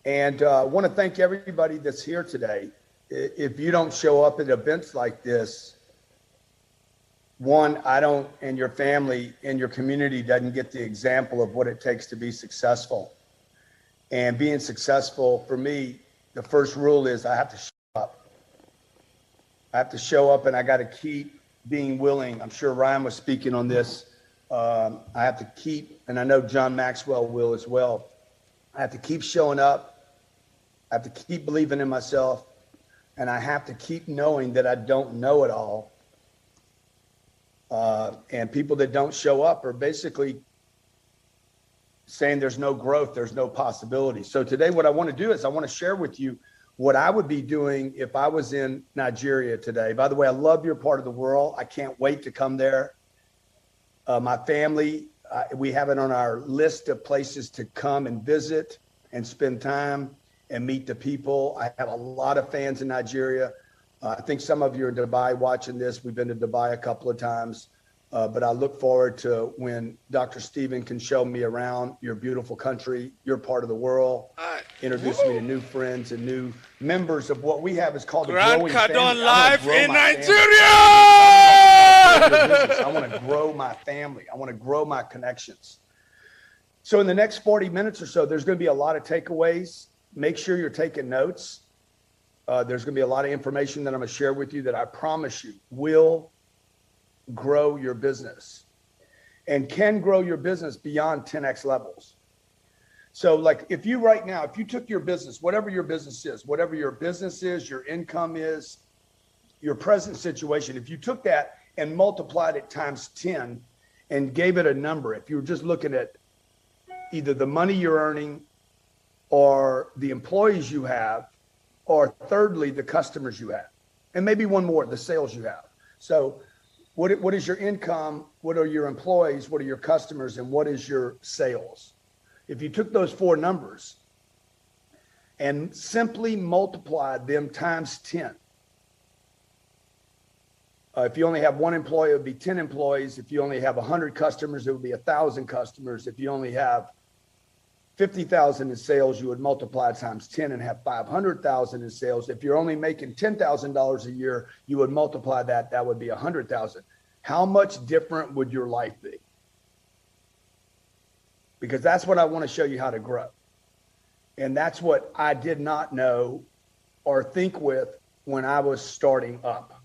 And I want to thank everybody that's here today. If you don't show up at events like this, one, I don't, and your family and your community doesn't get the example of what it takes to be successful. And being successful for me, the first rule is I have to show up. I have to show up, and I got to keep being willing. I'm sure Ryan was speaking on this. I have to keep, and I know John Maxwell will as well. I have to keep showing up. I have to keep believing in myself. And I have to keep knowing that I don't know it all. And people that don't show up are basically saying there's no growth, there's no possibility. So today what I want to do is I want to share with you what I would be doing if I was in Nigeria today. By the way, I love your part of the world. I can't wait to come there. My family, we have it on our list of places to come and visit and spend time and meet the people. I have a lot of fans in Nigeria. I think some of you are in Dubai watching this. We've been to Dubai a couple of times, but I look forward to when Dr. Stephen can show me around your beautiful country, your part of the world, introduce me to new friends and new members of what we have is called the growing family. Live in Nigeria! I want to grow my family. I want to grow my connections. So in the next 40 minutes or so, there's going to be a lot of takeaways. Make sure you're taking notes. There's going to be a lot of information that I'm going to share with you that I promise you will grow your business and can grow your business beyond 10x levels. So like if you right now, if you took your business, whatever your business is, your income is, your present situation, if you took that and multiplied it times 10 and gave it a number, if you were just looking at either the money you're earning or the employees you have, or thirdly, the customers you have, and maybe one more, the sales you have. So what is your income? What are your employees? What are your customers? And what is your sales? If you took those four numbers and simply multiplied them times 10, if you only have one employee, it would be 10 employees. If you only have 100 customers, it would be 1,000 customers. If you only have 50,000 in sales, you would multiply times 10 and have 500,000 in sales. If you're only making $10,000 a year, you would multiply that. That would be 100,000. How much different would your life be? Because that's what I want to show you how to grow. And that's what I did not know or think with when I was starting up.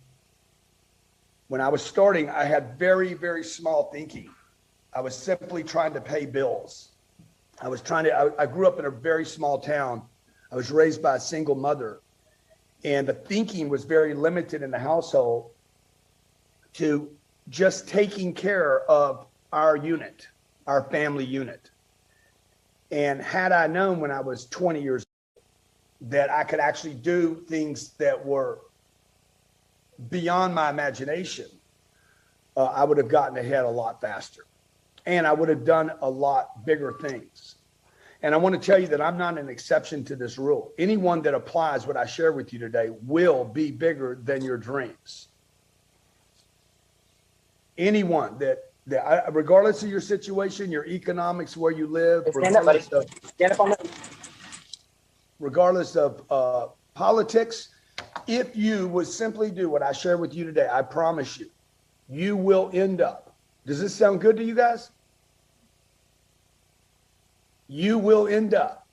When I was starting, I had very, very small thinking. I was simply trying to pay bills. I grew up in a very small town. I was raised by a single mother, and the thinking was very limited in the household to just taking care of our unit, our family unit. And had I known when I was 20 years old that I could actually do things that were beyond my imagination, I would have gotten ahead a lot faster. And I would have done a lot bigger things. And I want to tell you that I'm not an exception to this rule. Anyone that applies what I share with you today will be bigger than your dreams. Anyone that regardless of your situation, your economics, where you live, regardless of politics, if you would simply do what I share with you today, I promise you, you will end up. Does this sound good to you guys? You will end up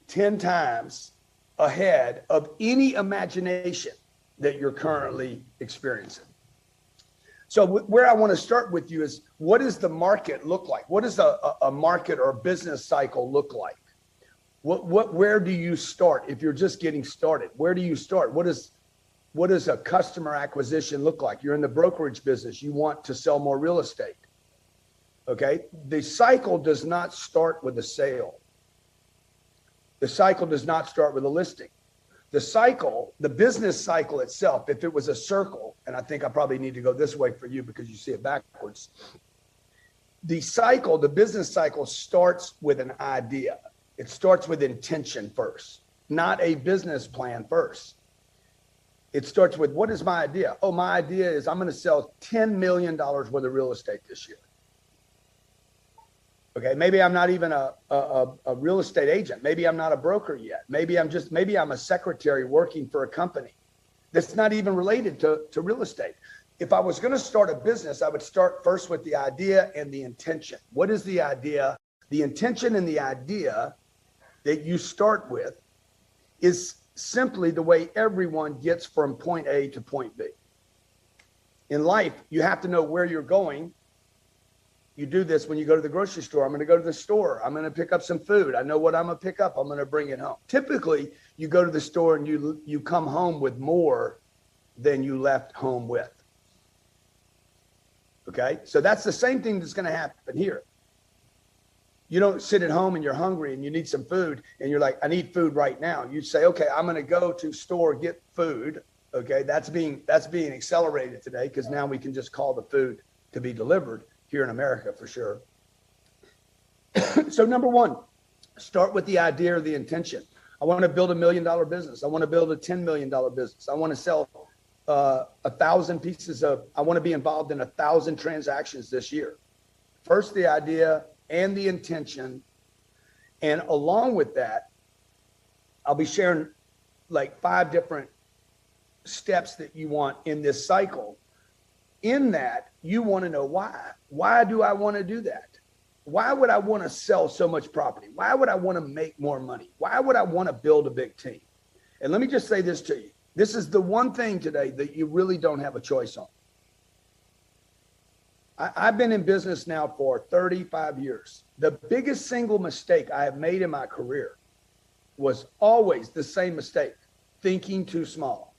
10 times ahead of any imagination that you're currently experiencing. So where I want to start with you is, what does the market look like? What does a market or a business cycle look like? Where do you start if you're just getting started? Where do you start? What does a customer acquisition look like? You're in the brokerage business. You want to sell more real estate. Okay, the cycle does not start with a sale. The cycle does not start with a listing. The cycle, the business cycle itself, if it was a circle, and I think I probably need to go this way for you because you see it backwards. The cycle, the business cycle starts with an idea. It starts with intention first, not a business plan first. It starts with, what is my idea? Oh, my idea is I'm going to sell $10 million worth of real estate this year. Okay. Maybe I'm not even a real estate agent. Maybe I'm not a broker yet. Maybe I'm a secretary working for a company that's not even related to real estate. If I was going to start a business, I would start first with the idea and the intention. What is the idea? The intention and the idea that you start with is simply the way everyone gets from point A to point B. In life, you have to know where you're going. You do this when you go to the grocery store. I'm going to go to the store. I'm going to pick up some food. I know what I'm going to pick up. I'm going to bring it home. Typically, you go to the store and you come home with more than you left home with. Okay? So that's the same thing that's going to happen here. You don't sit at home and you're hungry and you need some food and you're like, I need food right now. You say, okay, I'm going to go to store, get food. Okay? That's being accelerated today because now we can just call the food to be delivered here in America for sure. So number one, start with the idea or the intention. I want to build $1 million business. I want to build a $10 million business. I want to sell 1,000 pieces of, I want to be involved in 1,000 transactions this year. First, the idea and the intention. And along with that, I'll be sharing like 5 different steps that you want in this cycle. In that, you want to know why. Why do I want to do that? Why would I want to sell so much property? Why would I want to make more money? Why would I want to build a big team? And let me just say this to you. This is the one thing today that you really don't have a choice on. I've been in business now for 35 years. The biggest single mistake I have made in my career was always the same mistake, thinking too small.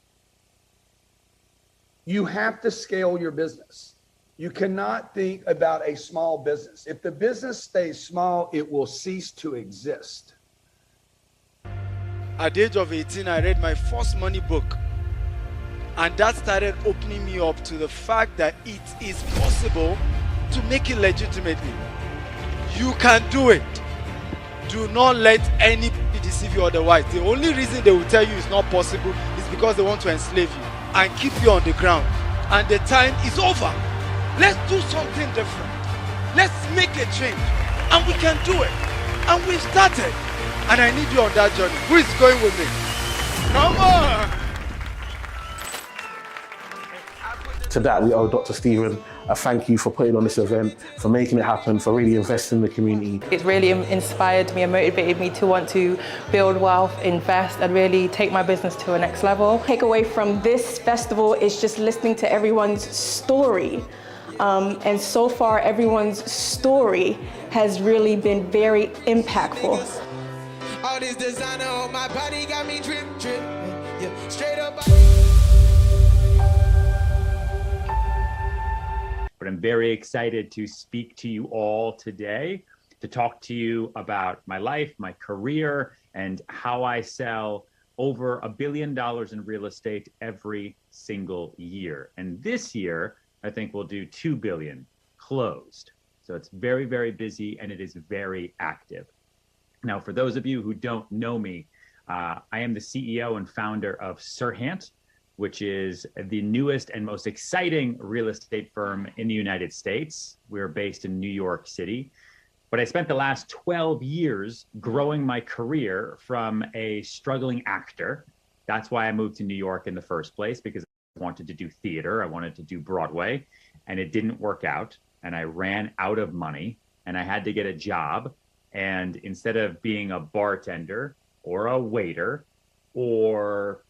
You have to scale your business. You cannot think about a small business. If the business stays small, it will cease to exist. At the age of 18, I read my first money book. And that started opening me up to the fact that it is possible to make it legitimately. You can do it. Do not let anybody deceive you otherwise. The only reason they will tell you it's not possible is because they want to enslave you and keep you on the ground. And the time is over. Let's do something different. Let's make a change. And we can do it. And we've started. And I need you on that journey. Who is going with me? Come on! To that, we owe Dr. Stephen a thank you for putting on this event, for making it happen, for really investing in the community. It's really inspired me and motivated me to want to build wealth, invest, and really take my business to a next level. Take away from this festival is just listening to everyone's story. And so far, everyone's story has really been very impactful. All this designer on my body got me drip, drip, yeah, straight up. But I'm very excited to speak to you all today, to talk to you about my life, my career, and how I sell over $1 billion in real estate every single year. And this year, I think we'll do 2 billion closed. So it's very, very busy and it is very active. Now, for those of you who don't know me, I am the CEO and founder of Serhant, which is the newest and most exciting real estate firm in the United States. We're based in New York City. But I spent the last 12 years growing my career from a struggling actor. That's why I moved to New York in the first place, because I wanted to do theater. I wanted to do Broadway, and it didn't work out. And I ran out of money, and I had to get a job. And instead of being a bartender or a waiter or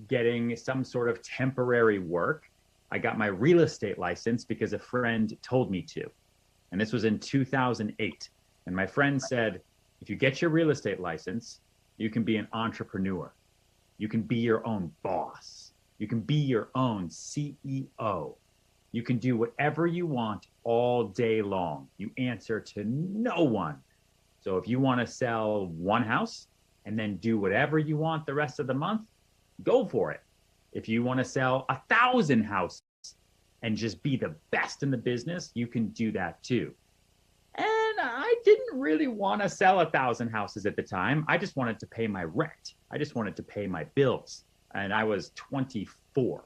getting some sort of temporary work, I got my real estate license because a friend told me to. And this was in 2008. And my friend said, if you get your real estate license, you can be an entrepreneur. You can be your own boss. You can be your own CEO. You can do whatever you want all day long. You answer to no one. So if you want to sell one house and then do whatever you want the rest of the month, go for it. If you want to sell 1,000 houses and just be the best in the business, you can do that too. And I didn't really want to sell 1,000 houses at the time. I just wanted to pay my rent. I just wanted to pay my bills. And I was 24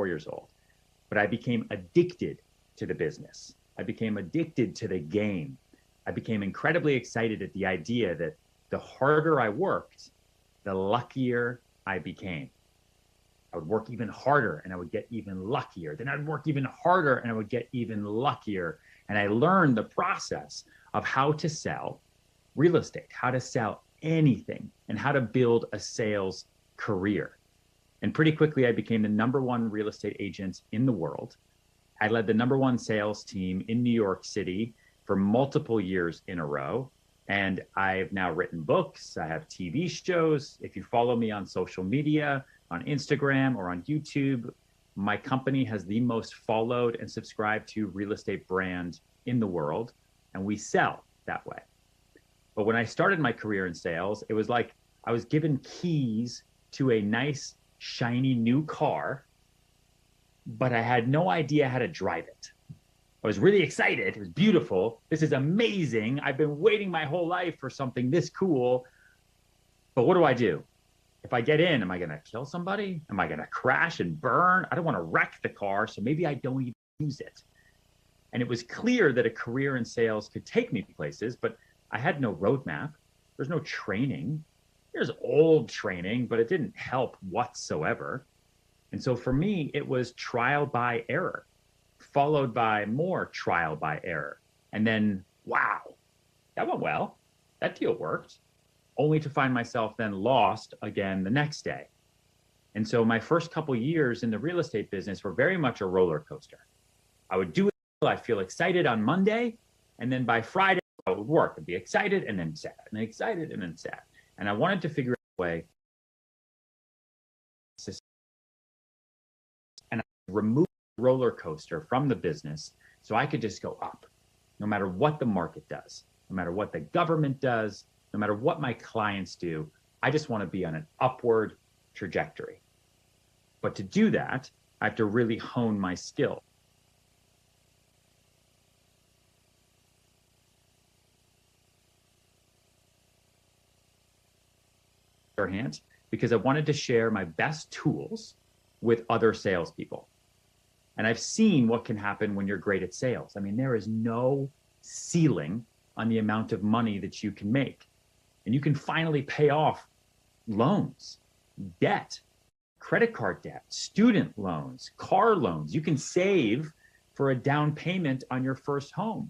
years old. But I became addicted to the business. I became addicted to the game. I became incredibly excited at the idea that the harder I worked, the luckier I became. I would work even harder and I would get even luckier. Then I'd work even harder and I would get even luckier. And I learned the process of how to sell real estate, how to sell anything, and how to build a sales career. And pretty quickly, I became the #1 real estate agent in the world. I led the #1 sales team in New York City for multiple years in a row. And I've now written books. I have TV shows. If you follow me on social media, on Instagram or on YouTube, my company has the most followed and subscribed to real estate brand in the world. And we sell that way. But when I started my career in sales, it was like I was given keys to a nice, shiny new car, but I had no idea how to drive it. I was really excited. It was beautiful. This is amazing. I've been waiting my whole life for something this cool. But what do I do? If I get in, am I going to kill somebody? Am I going to crash and burn? I don't want to wreck the car, so maybe I don't even use it. And it was clear that a career in sales could take me places, but I had no roadmap. There's no training. There's old training, but it didn't help whatsoever. And so for me, it was trial by error, followed by more trial by error. And then, wow, that went well. That deal worked. Only to find myself then lost again the next day. And so my first couple years in the real estate business were very much a roller coaster. I would do it, I'd feel excited on Monday, and then by Friday, I would work and be excited and then sad, and then excited and then sad. And I wanted to figure out a way and I remove the roller coaster from the business so I could just go up, no matter what the market does, no matter what the government does, no matter what my clients do. I just want to be on an upward trajectory. But to do that, I have to really hone my skill. Hand, because I wanted to share my best tools with other salespeople. And I've seen what can happen when you're great at sales. I mean, there is no ceiling on the amount of money that you can make. And you can finally pay off loans, debt, credit card debt, student loans, car loans. You can save for a down payment on your first home.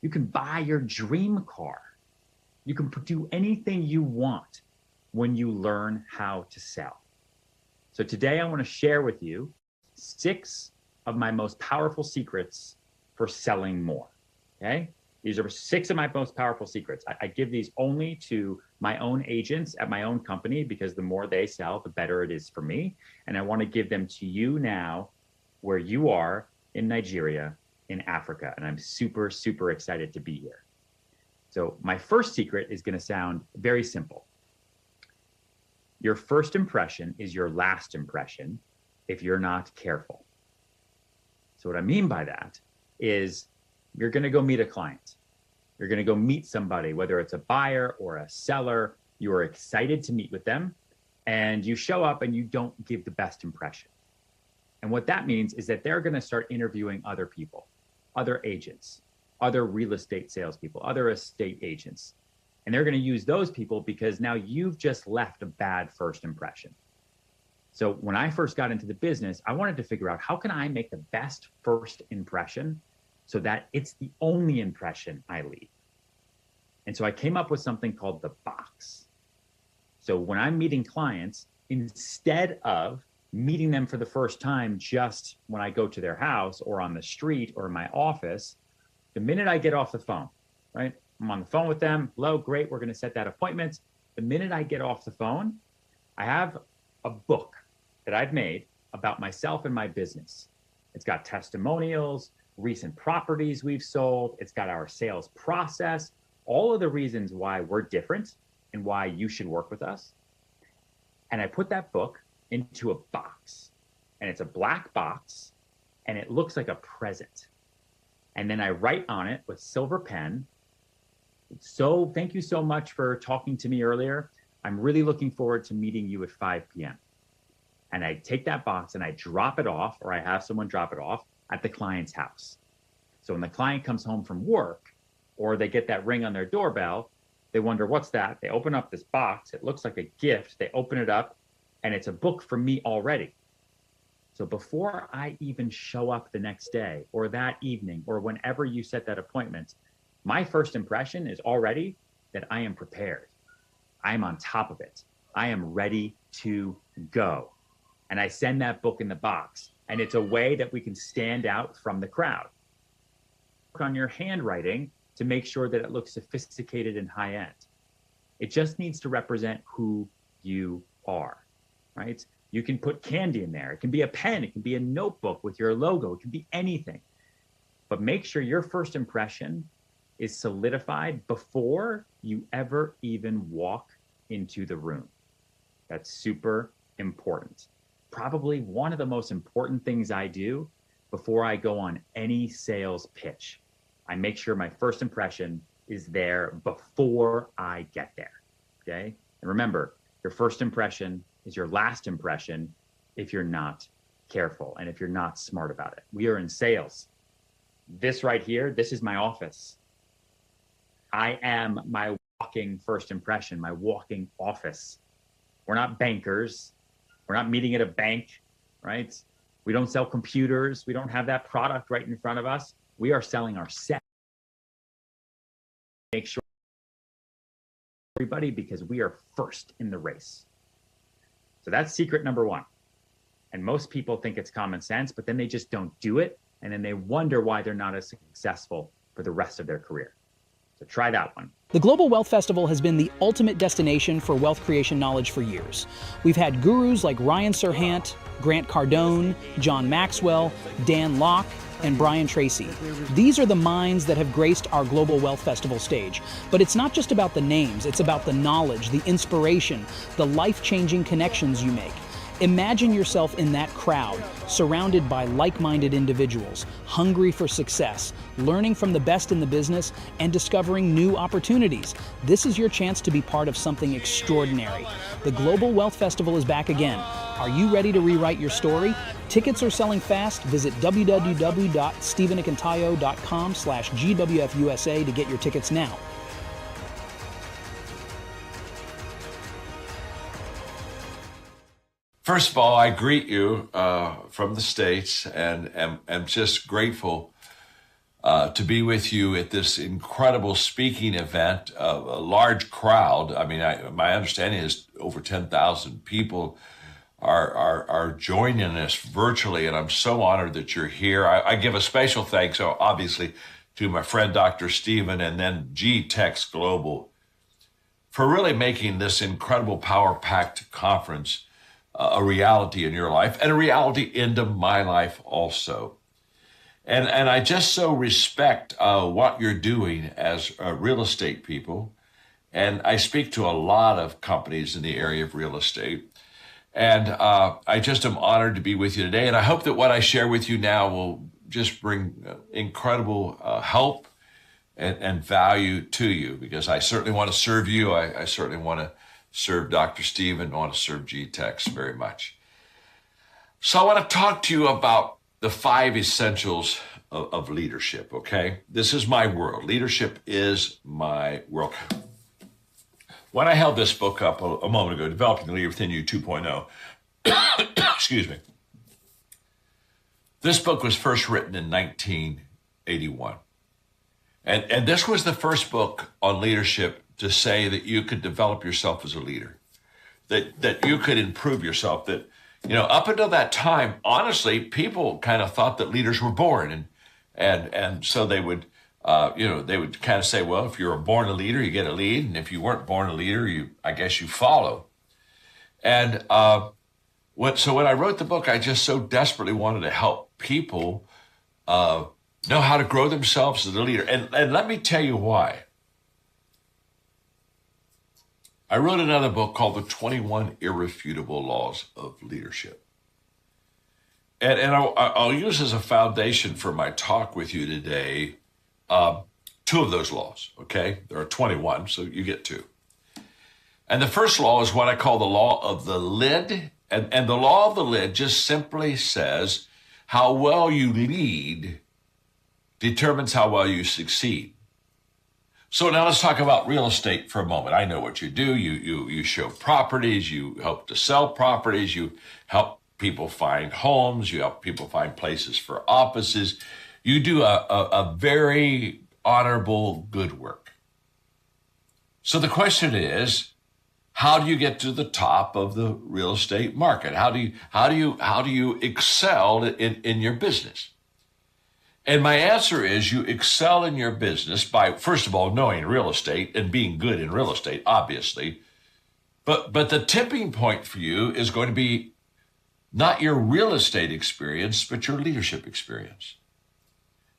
You can buy your dream car. You can do anything you want when you learn how to sell. So today I want to share with you 6 of my most powerful secrets for selling more, okay? These are 6 of my most powerful secrets. I give these only to my own agents at my own company because the more they sell, the better it is for me. And I want to give them to you now where you are in Nigeria, in Africa. And I'm super, super excited to be here. So my first secret is going to sound very simple. Your first impression is your last impression if you're not careful. So what I mean by that is you're going to go meet a client. You're going to go meet somebody, whether it's a buyer or a seller. You are excited to meet with them and you show up and you don't give the best impression. And what that means is that they're going to start interviewing other people, other agents, other real estate salespeople, other estate agents. And they're going to use those people because now you've just left a bad first impression. So when I first got into the business, I wanted to figure out how can I make the best first impression so that it's the only impression I leave. And so I came up with something called the box. So when I'm meeting clients, instead of meeting them for the first time just when I go to their house or on the street or in my office, the minute I get off the phone, right? I'm on the phone with them. Hello, great. We're going to set that appointment. The minute I get off the phone, I have a book that I've made about myself and my business. It's got testimonials, recent properties we've sold. It's got our sales process, all of the reasons why we're different and why you should work with us. And I put that book into a box, and it's a black box, and it looks like a present. And then I write on it with silver pen, so thank you so much for talking to me earlier. I'm really looking forward to meeting you at 5 p.m. And I take that box and I drop it off, or I have someone drop it off at the client's house. So when the client comes home from work, or they get that ring on their doorbell. They wonder, what's that? They open up this box. It looks like a gift. They open it up, and it's a book from me already. So before I even show up the next day or that evening or whenever you set that appointment, my first impression is already that I am prepared. I am on top of it. I am ready to go. And I send that book in the box. And it's a way that we can stand out from the crowd. Work on your handwriting to make sure that it looks sophisticated and high end. It just needs to represent who you are, right? You can put candy in there. It can be a pen. It can be a notebook with your logo. It can be anything. But make sure your first impression is solidified before you ever even walk into the room. That's super important. Probably one of the most important things I do before I go on any sales pitch. I make sure my first impression is there before I get there, okay? And remember, your first impression is your last impression if you're not careful and if you're not smart about it. We are in sales. This right here, this is my office. I am my walking first impression, my walking office. We're not bankers. We're not meeting at a bank, right? We don't sell computers. We don't have that product right in front of us. We are selling ourselves. Make sure everybody, because we are first in the race. So that's secret number one. And most people think it's common sense, but then they just don't do it. And then they wonder why they're not as successful for the rest of their career. So try that one. The Global Wealth Festival has been the ultimate destination for wealth creation knowledge for years. We've had gurus like Ryan Serhant, Grant Cardone, John Maxwell, Dan Locke, and Brian Tracy. These are the minds that have graced our Global Wealth Festival stage. But it's not just about the names, it's about the knowledge, the inspiration, the life-changing connections you make. Imagine yourself in that crowd, surrounded by like-minded individuals, hungry for success, learning from the best in the business, and discovering new opportunities. This is your chance to be part of something extraordinary. The Global Wealth Festival is back again. Are you ready to rewrite your story? Tickets are selling fast. Visit www.stephenakintayo.com/GWFUSA to get your tickets now. First of all, I greet you from the States and am just grateful to be with you at this incredible speaking event. A large crowd. I mean, my understanding is over 10,000 people are joining us virtually, and I'm so honored that you're here. I give a special thanks, obviously, to my friend Dr. Stephen and then GTEX Global for really making this incredible power-packed conference a reality in your life and a reality into my life also. And I just so respect what you're doing as real estate people. And I speak to a lot of companies in the area of real estate. And I just am honored to be with you today. And I hope that what I share with you now will just bring incredible help and value to you, because I certainly want to serve you. I certainly want to serve Dr. Stephen, I want to serve GTEX very much. So I want to talk to you about the 5 essentials of leadership, okay? This is my world. Leadership is my world. When I held this book up a moment ago, Developing the Leader Within You 2.0, excuse me, this book was first written in 1981. And this was the first book on leadership to say that you could develop yourself as a leader, that you could improve yourself, that, you know, up until that time, honestly, people kind of thought that leaders were born. And so they would, they would kind of say, well, if you're born a leader, you get a lead. And if you weren't born a leader, I guess you follow. And so when I wrote the book, I just so desperately wanted to help people know how to grow themselves as a leader. And let me tell you why. I wrote another book called The 21 Irrefutable Laws of Leadership. And I'll use as a foundation for my talk with you today 2 of those laws, okay? There are 21, so you get 2. And the first law is what I call the law of the lid. And the law of the lid just simply says how well you lead determines how well you succeed. So now let's talk about real estate for a moment. I know what you do. You show properties, you help to sell properties, you help people find homes, you help people find places for offices. You do a very honorable good work. So the question is, how do you get to the top of the real estate market? How do you excel in your business? And my answer is you excel in your business by, first of all, knowing real estate and being good in real estate, obviously. But the tipping point for you is going to be not your real estate experience, but your leadership experience.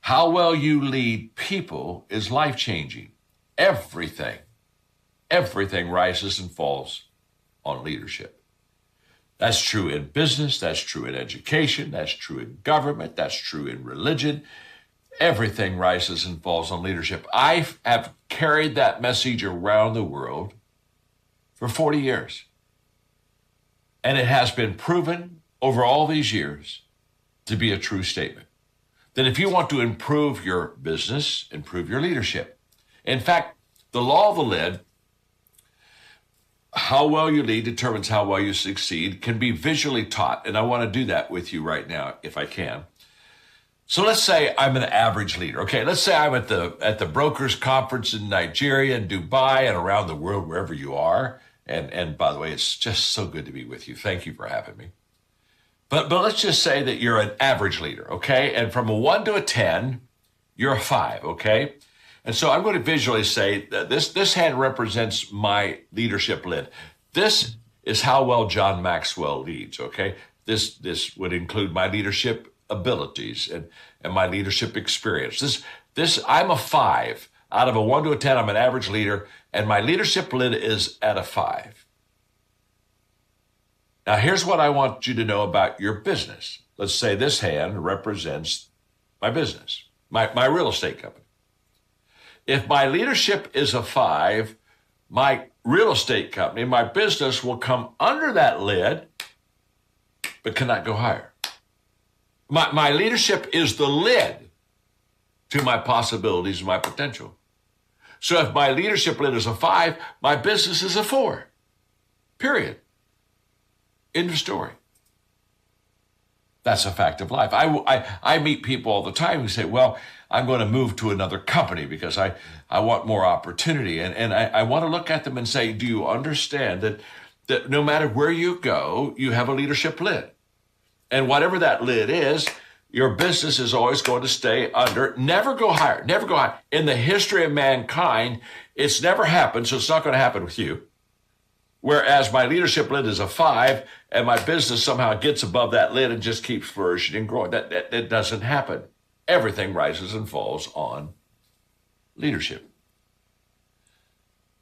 How well you lead people is life-changing. Everything rises and falls on leadership. That's true in business, that's true in education, that's true in government, that's true in religion. Everything rises and falls on leadership. I have carried that message around the world for 40 years. And it has been proven over all these years to be a true statement. That if you want to improve your business, improve your leadership. In fact, the law of the lid, how well you lead determines how well you succeed, can be visually taught. And I want to do that with you right now, if I can. So let's say I'm an average leader. Okay, let's say I'm at the brokers conference in Nigeria and Dubai and around the world, wherever you are. And by the way, it's just so good to be with you. Thank you for having me. But let's just say that you're an average leader, okay? And from a 1 to a 10, you're a 5, okay? And so I'm going to visually say that this hand represents my leadership lid. This is how well John Maxwell leads, okay? This would include my leadership abilities and my leadership experience. I'm a 5. Out of a 1 to a 10, I'm an average leader, and my leadership lid is at a 5. Now, here's what I want you to know about your business. Let's say this hand represents my business, my real estate company. If my leadership is a 5, my real estate company, my business will come under that lid, but cannot go higher. My leadership is the lid to my possibilities and my potential. So if my leadership lid is a 5, my business is a 4. Period. End of story. That's a fact of life. I meet people all the time who say, well, I'm going to move to another company because I want more opportunity. And I want to look at them and say, do you understand that no matter where you go, you have a leadership lid? And whatever that lid is, your business is always going to stay under, never go higher, never go higher. In the history of mankind, it's never happened, so it's not going to happen with you. Whereas my leadership lid is a 5, and my business somehow gets above that lid and just keeps flourishing and growing. That doesn't happen. Everything rises and falls on leadership.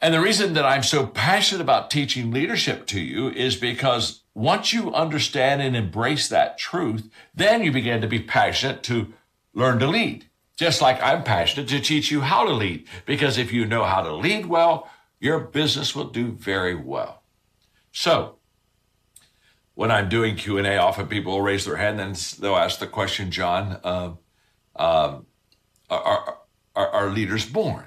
And the reason that I'm so passionate about teaching leadership to you is because once you understand and embrace that truth, then you begin to be passionate to learn to lead. Just like I'm passionate to teach you how to lead. Because if you know how to lead well, your business will do very well. So, when I'm doing Q&A, often people will raise their hand and they'll ask the question, John, are leaders born?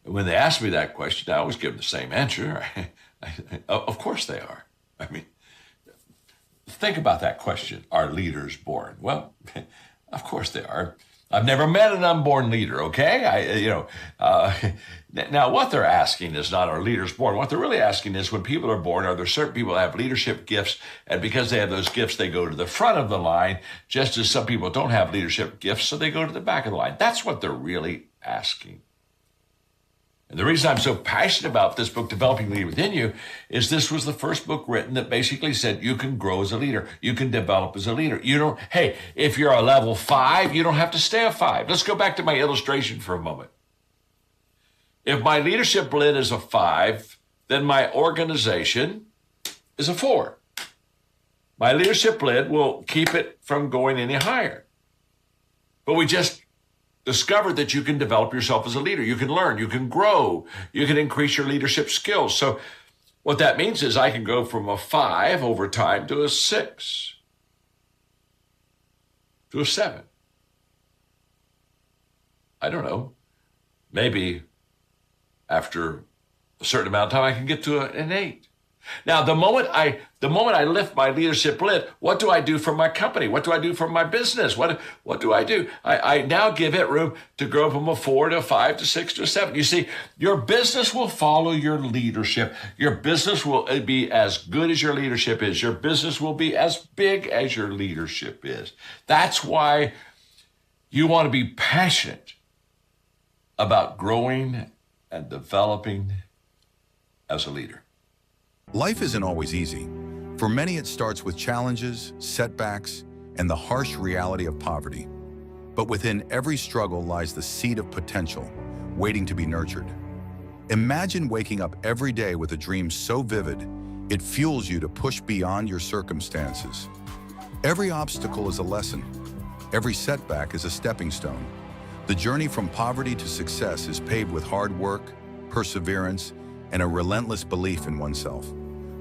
And when they ask me that question, I always give them the same answer. Of course they are. I mean, think about that question. Are leaders born? Well, of course they are. I've never met an unborn leader, okay? Now, what they're asking is not are leaders born. What they're really asking is when people are born, are there certain people that have leadership gifts, and because they have those gifts, they go to the front of the line, just as some people don't have leadership gifts, so they go to the back of the line. That's what they're really asking. And the reason I'm so passionate about this book, Developing Leader Within You, is this was the first book written that basically said you can grow as a leader. You can develop as a leader. Hey, if you're a level 5, you don't have to stay a 5. Let's go back to my illustration for a moment. If my leadership lid is a 5, then my organization is a 4. My leadership lid will keep it from going any higher. But we just discovered that you can develop yourself as a leader. You can learn, you can grow, you can increase your leadership skills. So what that means is I can go from a 5 over time to a 6, to a 7. I don't know, maybe after a certain amount of time, I can get to an 8. Now, the moment I lift my leadership lid, what do I do for my company? What do I do for my business? What do I do? I now give it room to grow from a 4 to a 5 to 6 to a 7. You see, your business will follow your leadership. Your business will be as good as your leadership is. Your business will be as big as your leadership is. That's why you want to be passionate about growing and developing as a leader. Life isn't always easy. For many, it starts with challenges, setbacks, and the harsh reality of poverty. But within every struggle lies the seed of potential, waiting to be nurtured. Imagine waking up every day with a dream so vivid, it fuels you to push beyond your circumstances. Every obstacle is a lesson. Every setback is a stepping stone. The journey from poverty to success is paved with hard work, perseverance, and a relentless belief in oneself.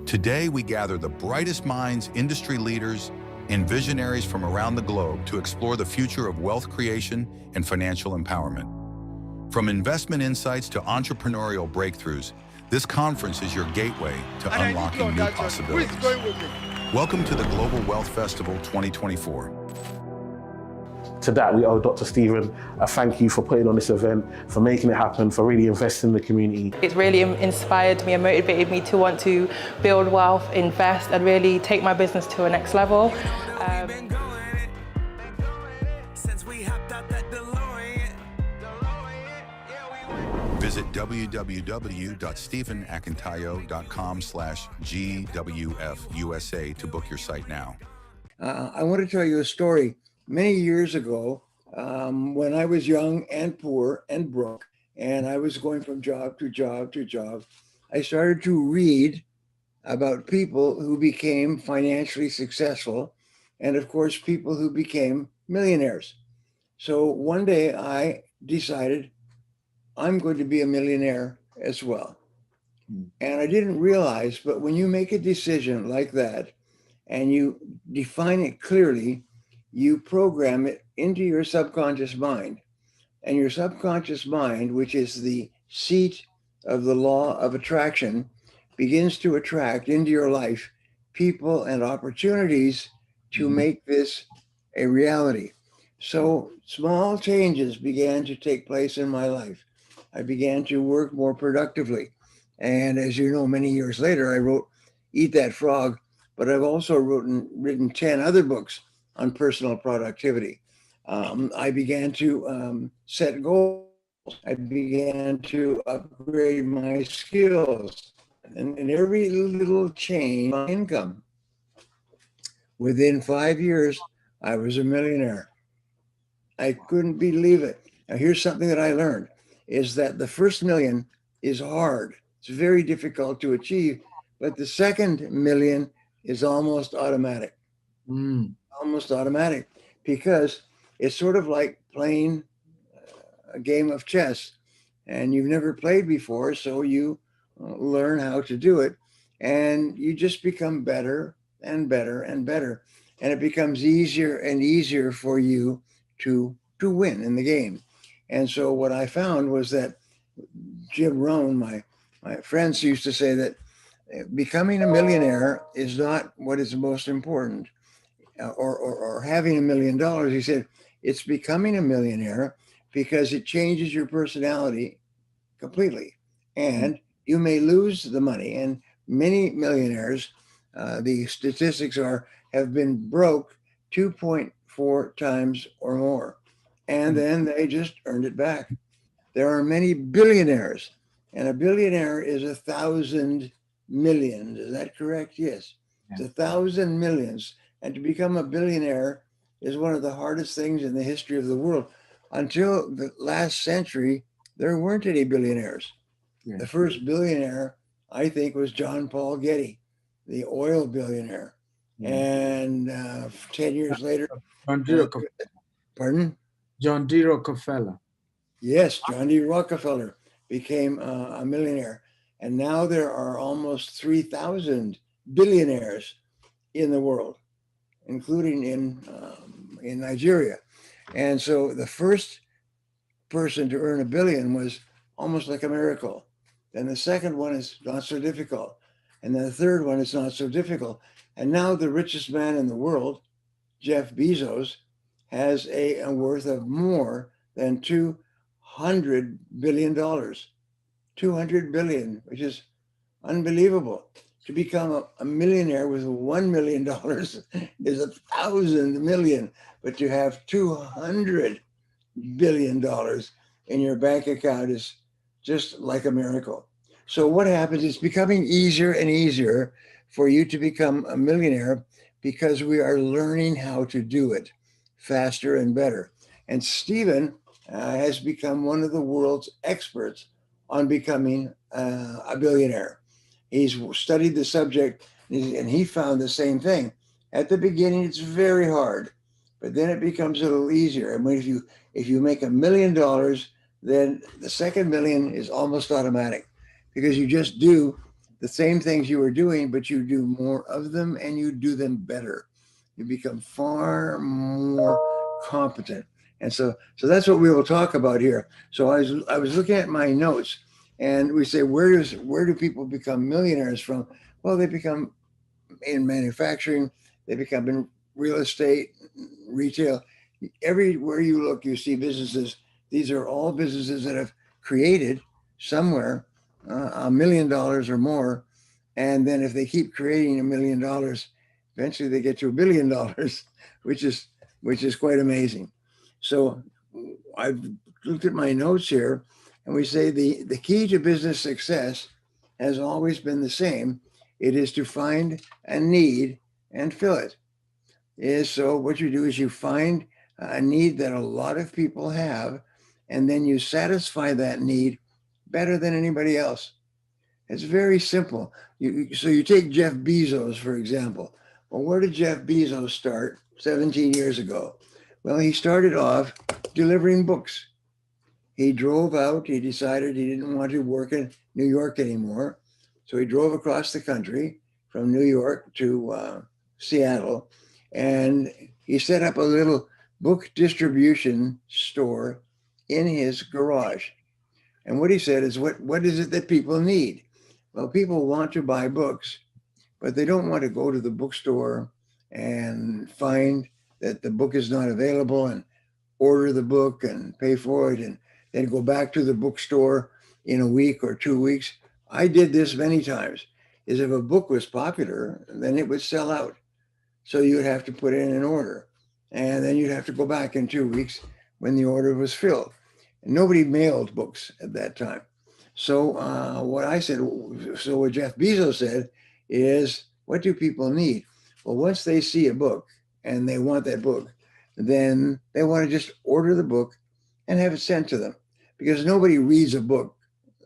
Today, we gather the brightest minds, industry leaders, and visionaries from around the globe to explore the future of wealth creation and financial empowerment. From investment insights to entrepreneurial breakthroughs, this conference is your gateway to unlocking new possibilities. Welcome to the Global Wealth Festival 2024. To that, we owe Dr. Stephen a thank you for putting on this event, for making it happen, for really investing in the community. It's really inspired me and motivated me to want to build wealth, invest, and really take my business to a next level. Visit www.stephenakintayo.com/GWF USA to book your site now. I want to tell you a story. Many years ago, when I was young and poor and broke, and I was going from job to job to job, I started to read about people who became financially successful, and of course, people who became millionaires. So one day I decided I'm going to be a millionaire as well. And I didn't realize, but when you make a decision like that and you define it clearly, you program it into your subconscious mind. And your subconscious mind, which is the seat of the law of attraction, begins to attract into your life people and opportunities to make this a reality. So small changes began to take place in my life. I began to work more productively. And as you know, many years later, I wrote Eat That Frog, but I've also written 10 other books on personal productivity. I began to set goals. I began to upgrade my skills, and every little change in income. Within 5 years, I was a millionaire. I couldn't believe it. Now, here's something that I learned, is that the first million is hard. It's very difficult to achieve, but the second million is almost automatic. Almost automatic, because it's sort of like playing a game of chess, and you've never played before, so you learn how to do it, and you just become better and better and better, and it becomes easier and easier for you to win in the game. And so what I found was that Jim Rohn, my friends used to say that becoming a millionaire is not what is most important. Or having $1 million, he said, it's becoming a millionaire because it changes your personality completely. And you may lose the money. And many millionaires, the statistics have been broke 2.4 times or more. And then they just earned it back. There are many billionaires, and a billionaire is 1,000 millions. Is that correct? Yes. It's 1,000 millions. And to become a billionaire is one of the hardest things in the history of the world. Until the last century, there weren't any billionaires. The first billionaire, I think, was John Paul Getty, the oil billionaire. And 10 years later, pardon? John D. Rockefeller. Yes, John D. Rockefeller became a millionaire. And now there are almost 3,000 billionaires in the world, including in Nigeria. And so the first person to earn $1 billion was almost like a miracle. Then the second one is not so difficult. And then the third one is not so difficult. And now the richest man in the world, Jeff Bezos, has a worth of more than $200 billion. $200 billion, which is unbelievable. To become a millionaire with $1 million is 1,000 million, but to have $200 billion in your bank account is just like a miracle. So what happens, it's becoming easier and easier for you to become a millionaire because we are learning how to do it faster and better. And Stephen has become one of the world's experts on becoming a billionaire. He's studied the subject and he found the same thing. At the beginning, it's very hard, but then it becomes a little easier. And if you make $1 million, then the second million is almost automatic because you just do the same things you were doing, but you do more of them and you do them better. You become far more competent. And so that's what we will talk about here. So I was looking at my notes. And we say, where do people become millionaires from? Well, they become in manufacturing, they become in real estate, retail. Everywhere you look, you see businesses. These are all businesses that have created somewhere $1 million or more. And then if they keep creating $1 million, eventually they get to $1 billion, which is quite amazing. So I've looked at my notes here. And we say the key to business success has always been the same. It is to find a need and fill it. So what you do is you find a need that a lot of people have, and then you satisfy that need better than anybody else. It's very simple. So you take Jeff Bezos, for example. Well, where did Jeff Bezos start 17 years ago? Well, he started off delivering books. He drove out, he decided he didn't want to work in New York anymore. So he drove across the country from New York to Seattle, and he set up a little book distribution store in his garage. And what he said is, what is it that people need? Well, people want to buy books, but they don't want to go to the bookstore and find that the book is not available and order the book and pay for it and then go back to the bookstore in a week or 2 weeks. I did this many times. Is if a book was popular, then it would sell out. So you would have to put in an order. And then you'd have to go back in 2 weeks when the order was filled. And nobody mailed books at that time. So what Jeff Bezos said is, what do people need? Well, once they see a book and they want that book, then they want to just order the book and have it sent to them, because nobody reads a book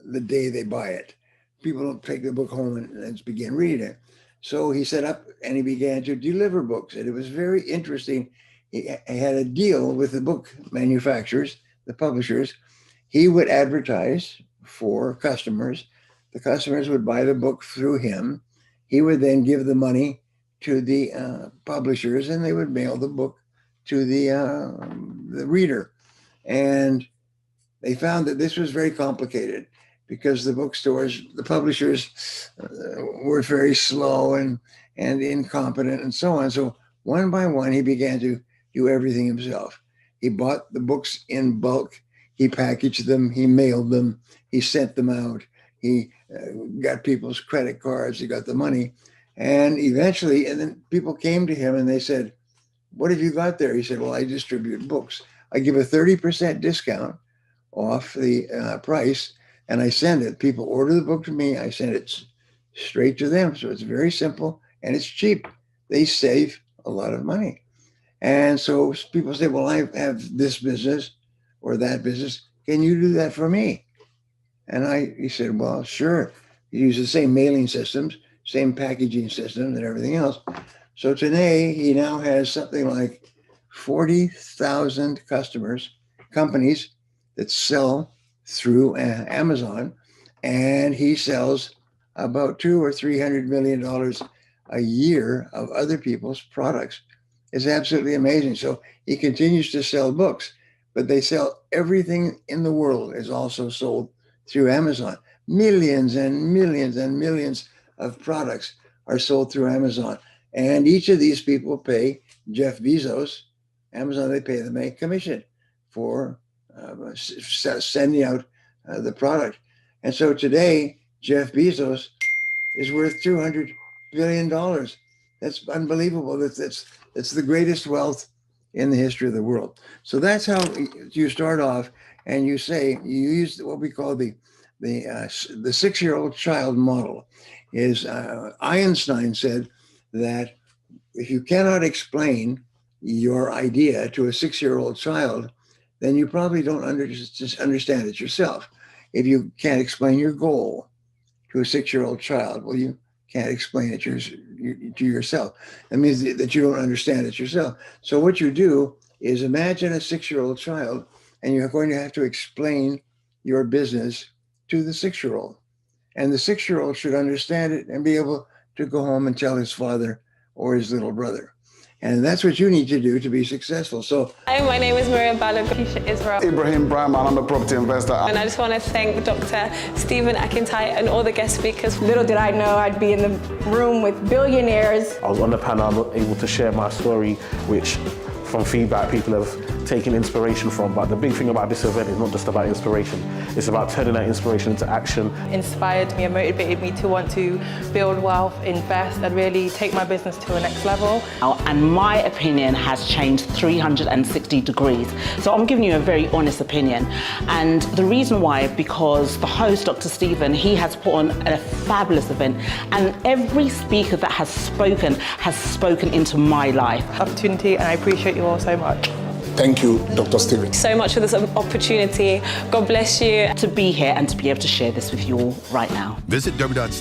the day they buy it. People don't take the book home and begin reading it. So he set up and he began to deliver books. And it was very interesting. He had a deal with the book manufacturers, the publishers. He would advertise for customers. The customers would buy the book through him. He would then give the money to the publishers, and they would mail the book to the reader. And they found that this was very complicated because the bookstores, the publishers were very slow and incompetent and so on. So one by one, he began to do everything himself. He bought the books in bulk. He packaged them. He mailed them. He sent them out. He got people's credit cards. He got the money. And eventually, and then people came to him and they said, what have you got there? He said, well, I distribute books. I give a 30% discount off the price, and I send it. People order the book to me. I send it straight to them. So it's very simple and it's cheap. They save a lot of money. And so people say, well, I have this business or that business. Can you do that for me? And he said, well, sure. You use the same mailing systems, same packaging system and everything else. So today he now has something like 40,000 companies that sell through Amazon, and he sells about $200 or $300 million a year of other people's products. It's absolutely amazing. So he continues to sell books, but they sell everything in the world is also sold through Amazon. millions and millions and millions of products are sold through Amazon. And each of these people pay Jeff Bezos, Amazon, they pay them a commission for sending out the product. And so today, Jeff Bezos is worth $200 billion. That's unbelievable. That's the greatest wealth in the history of the world. So that's how you start off, and you use what we call the 6-year-old child model. Is Einstein said that if you cannot explain your idea to a 6-year-old child, then you probably don't understand it yourself. If you can't explain your goal to a 6-year-old child, well, you can't explain it to yourself. That means that you don't understand it yourself. So what you do is imagine a 6-year-old child, and you're going to have to explain your business to the 6-year-old. And the 6-year-old should understand it and be able to go home and tell his father or his little brother. And that's what you need to do to be successful. So, hi, my name is Maria Balogun Israel. Ibrahim Brahman, I'm a property investor. And I just want to thank Dr. Stephen Akintai and all the guest speakers. Little did I know I'd be in the room with billionaires. I was on the panel, I'm able to share my story, which from feedback people have taken inspiration from. But the big thing about this event is not just about inspiration, it's about turning that inspiration into action. Inspired me and motivated me to want to build wealth, invest, and really take my business to the next level. And my opinion has changed 360 degrees. So I'm giving you a very honest opinion. And the reason why, because the host, Dr. Stephen, he has put on a fabulous event, and every speaker that has spoken into my life. Opportunity, and I appreciate you all so much. Thank you, Dr. Stephen. So much for this opportunity. God bless you. To be here and to be able to share this with you all right now. Visit www.stephen